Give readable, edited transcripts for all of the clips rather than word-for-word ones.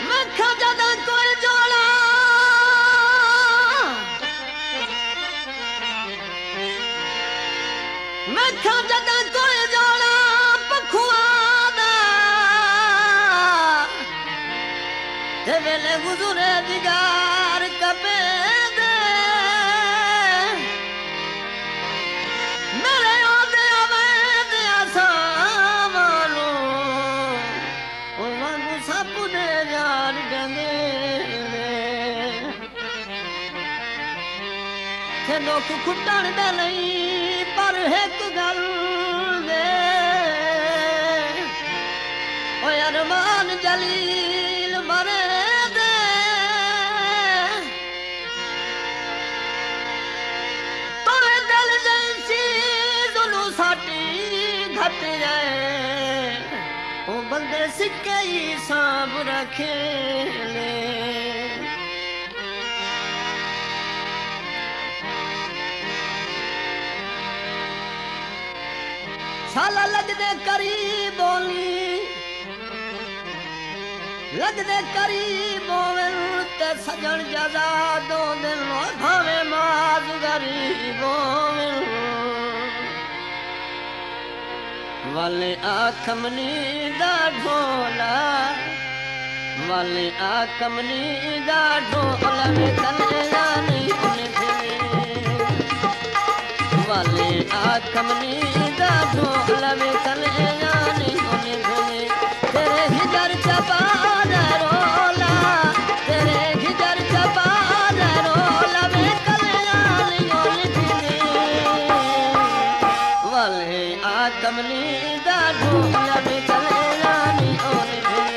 मैं खा ज्यादा कोई जोड़ा मैं खा ज्यादा कोई जोड़ा पखुआदा ते वेले गुजरे दिगार कपे दे मेरे आदे आवेद आसामानो ओ वांगू सापु दे यार डंगे ते लोक खुटण दे नहीं पर एक गल दे ओ अरमान जलील मरे दे तोरे दिल जैसी जुलू साटी घट जाए ओ बंदे सिक्के ही सांभ रखे ले साला लगदे करीब बोली लगदे करीब बोवन ते सजन जजा दो दिन भावे माज गरीब बोवन वाले आखमनी दा ढोला वाले आखमनी दा ढोला में तले जानी उन्हें वाले आखमनी दा ढोला में तले जानी उन्हें धुने तेरे हिजर चपा रोला तेरे हिजर चपा रोला में तले जानी उन्हें धुने वाले आखमनी दा ढोला में तले जानी उन्हें धुने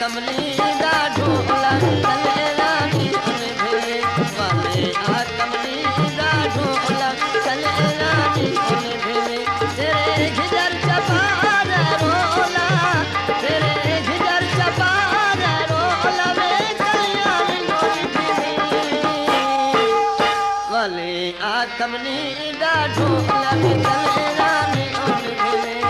कमली दा ढोला तले रानी उन्हें भेले वाले आ कमली दा ढोला तले रानी उन्हें भेले तेरे घिजर चपार रोला तेरे घिजर चपार रोला में कल्याण उन्हें भेले वाले आ कमली दा ढोला तले रानी उन्हें भेले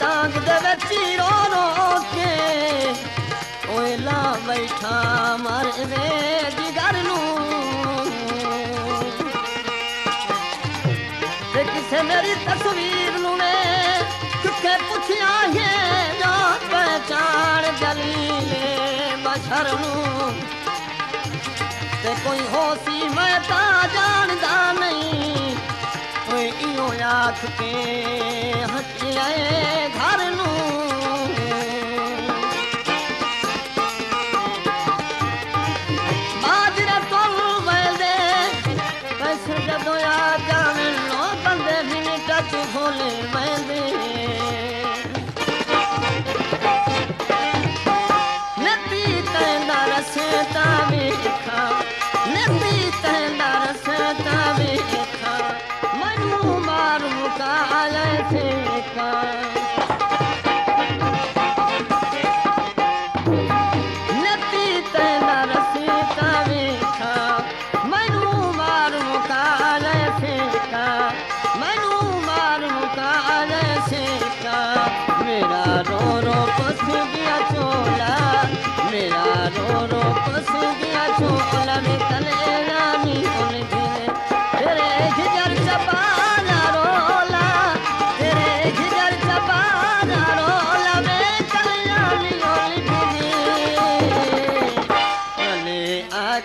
टांग दे बच्ची रो रो के ओला बैठा मर वे जिगर नू ते किसे मेरी तस्वीर नू ने चुके पुछया है जो पहचान जलीले बशर नू ते कोई होसी मैं ता जानदा नहीं कोई इयो आख के हटियाए घर नू बाजरे तोल वेंदे पैसे जदों आ जावे लो बंदे भी नी टच भोले वेंदे नती तैंदा रसे ता भी खा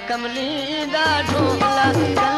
कमली दा ढोला